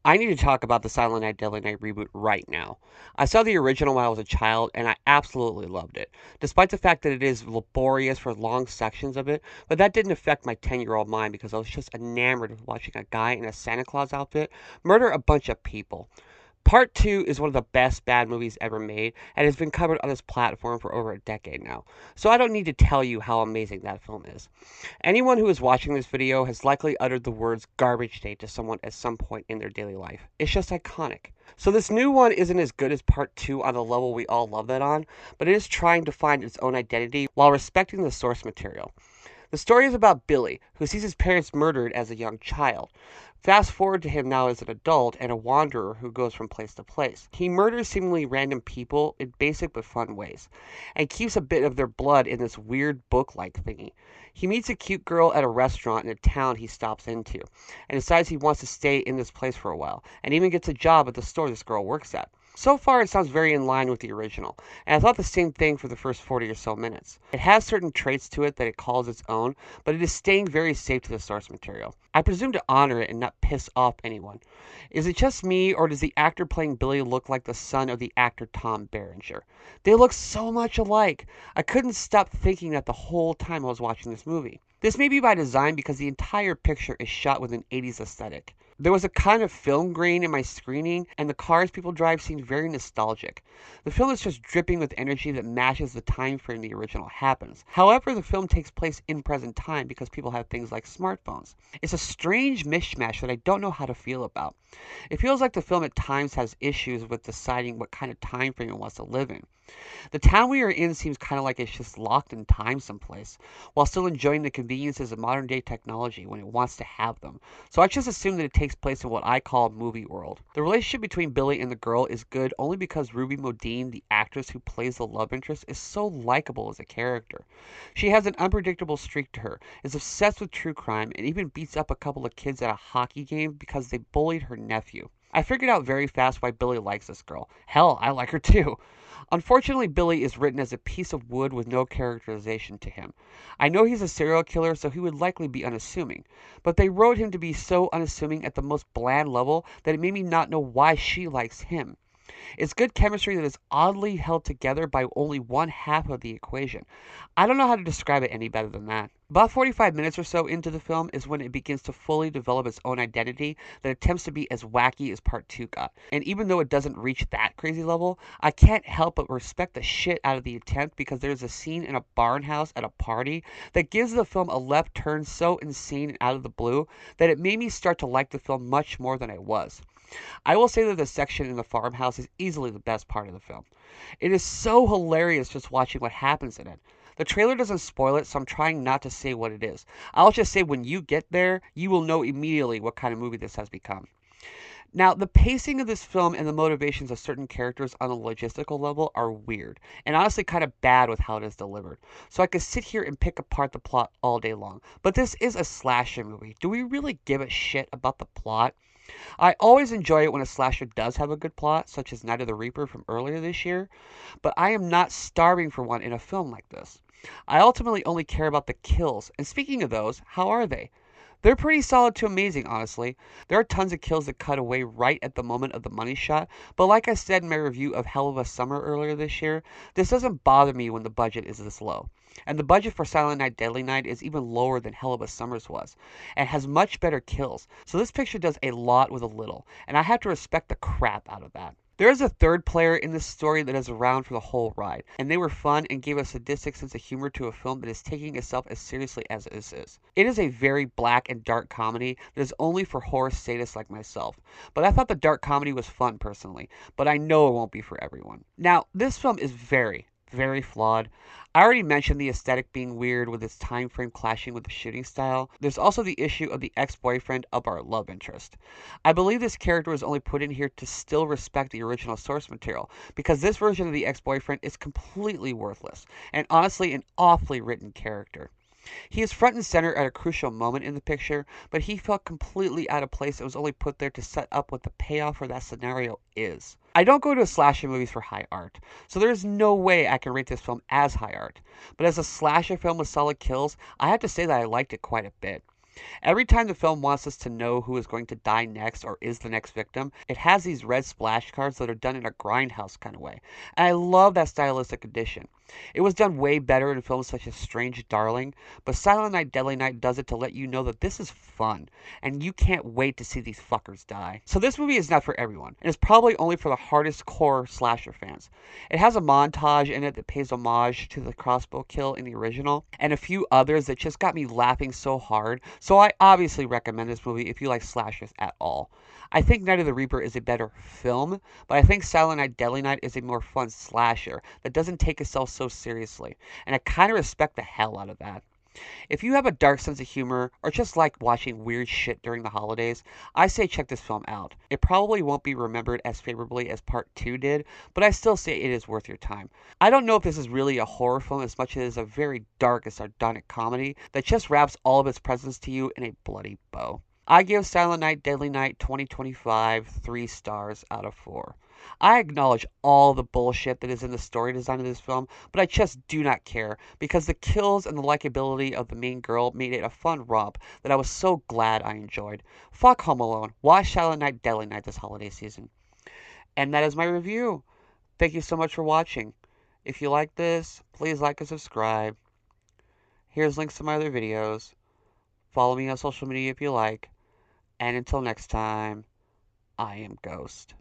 I need to talk about the Silent Night Deadly Night reboot right now. I saw the original when I was a child, and I absolutely loved it, despite the fact that it is laborious for long sections of it, but that didn't affect my 10-year-old mind because I was just enamored with watching a guy in a Santa Claus outfit murder a bunch of people. Part 2 is one of the best bad movies ever made and has been covered on this platform for over a decade now, so I don't need to tell you how amazing that film is. Anyone who is watching this video has likely uttered the words garbage day to someone at some point in their daily life. It's just iconic. So this new one isn't as good as part 2 on the level we all love it on, but it is trying to find its own identity while respecting the source material. The story is about Billy, who sees his parents murdered as a young child. Fast forward to him now as an adult and a wanderer who goes from place to place. He murders seemingly random people in basic but fun ways, and keeps a bit of their blood in this weird book-like thingy. He meets a cute girl at a restaurant in a town he stops into, and decides he wants to stay in this place for a while, and even gets a job at the store this girl works at. So far, it sounds very in line with the original, and I thought the same thing for the first 40 or so minutes. It has certain traits to it that it calls its own, but it is staying very safe to the source material. I presume to honor it and not piss off anyone. Is it just me, or does the actor playing Billy look like the son of the actor Tom Berenger? They look so much alike. I couldn't stop thinking that the whole time I was watching this movie. This may be by design because the entire picture is shot with an 80s aesthetic. There was a kind of film grain in my screening, and the cars people drive seemed very nostalgic. The film is just dripping with energy that matches the time frame the original happens. However, the film takes place in present time because people have things like smartphones. It's a strange mishmash that I don't know how to feel about. It feels like the film at times has issues with deciding what kind of time frame it wants to live in. The town we are in seems kind of like it's just locked in time someplace, while still enjoying the conveniences of modern day technology when it wants to have them. So I just assume that it takes place in what I call movie world. The relationship between Billy and the girl is good only because Ruby Modine, the actress who plays the love interest, is so likable as a character. She has an unpredictable streak to her, is obsessed with true crime, and even beats up a couple of kids at a hockey game because they bullied her nephew. I figured out very fast why Billy likes this girl. Hell, I like her too. Unfortunately, Billy is written as a piece of wood with no characterization to him. I know he's a serial killer, so he would likely be unassuming, but they wrote him to be so unassuming at the most bland level that it made me not know why she likes him. It's good chemistry that is oddly held together by only one half of the equation. I don't know how to describe it any better than that. About 45 minutes or so into the film is when it begins to fully develop its own identity that attempts to be as wacky as part 2 got. And even though it doesn't reach that crazy level, I can't help but respect the shit out of the attempt because there's a scene in a barn house at a party that gives the film a left turn so insane and out of the blue that it made me start to like the film much more than I was. I will say that the section in the farmhouse is easily the best part of the film. It is so hilarious just watching what happens in it. The trailer doesn't spoil it, so I'm trying not to say what it is. I'll just say when you get there, you will know immediately what kind of movie this has become. Now, the pacing of this film and the motivations of certain characters on a logistical level are weird, and honestly kind of bad with how it is delivered. So I could sit here and pick apart the plot all day long. But this is a slasher movie. Do we really give a shit about the plot? I always enjoy it when a slasher does have a good plot, such as Night of the Reaper from earlier this year, but I am not starving for one in a film like this. I ultimately only care about the kills, and speaking of those, how are they? They're pretty solid to amazing, honestly. There are tons of kills that cut away right at the moment of the money shot, but like I said in my review of Hell of a Summer earlier this year, this doesn't bother me when the budget is this low. And the budget for Silent Night Deadly Night is even lower than Hell of a Summer's was, and has much better kills, so this picture does a lot with a little, and I have to respect the crap out of that. There is a third player in this story that is around for the whole ride, and they were fun and gave a sadistic sense of humor to a film that is taking itself as seriously as this is. It is a very black and dark comedy that is only for horror sadists like myself, but I thought the dark comedy was fun personally, but I know it won't be for everyone. Now, this film is very flawed. I already mentioned the aesthetic being weird with its time frame clashing with the shooting style. There's also the issue of the ex-boyfriend of our love interest. I believe this character was only put in here to still respect the original source material, because this version of the ex-boyfriend is completely worthless, and honestly an awfully written character. He is front and center at a crucial moment in the picture, but he felt completely out of place and was only put there to set up what the payoff for that scenario is. I don't go to slasher movies for high art, so there is no way I can rate this film as high art. But as a slasher film with solid kills, I have to say that I liked it quite a bit. Every time the film wants us to know who is going to die next or is the next victim, it has these red splash cards that are done in a grindhouse kind of way. And I love that stylistic addition. It was done way better in films such as Strange Darling, but Silent Night Deadly Night does it to let you know that this is fun, and you can't wait to see these fuckers die. So this movie is not for everyone, and it's probably only for the hardest core slasher fans. It has a montage in it that pays homage to the crossbow kill in the original, and a few others that just got me laughing so hard, so I obviously recommend this movie if you like slashers at all. I think Night of the Reaper is a better film, but I think Silent Night Deadly Night is a more fun slasher that doesn't take itself so seriously, and I kind of respect the hell out of that. If you have a dark sense of humor or just like watching weird shit during the holidays, I say check this film out. It probably won't be remembered as favorably as Part 2 did, but I still say it is worth your time. I don't know if this is really a horror film as much as it is a very dark and sardonic comedy that just wraps all of its presence to you in a bloody bow. I give Silent Night Deadly Night 2025 3 stars out of 4. I acknowledge all the bullshit that is in the story design of this film, but I just do not care because the kills and the likability of the main girl made it a fun romp that I was so glad I enjoyed. Fuck Home Alone. Watch Silent Night Deadly Night this holiday season. And that is my review. Thank you so much for watching. If you like this, please like and subscribe. Here's links to my other videos. Follow me on social media if you like. And until next time, I am Ghost.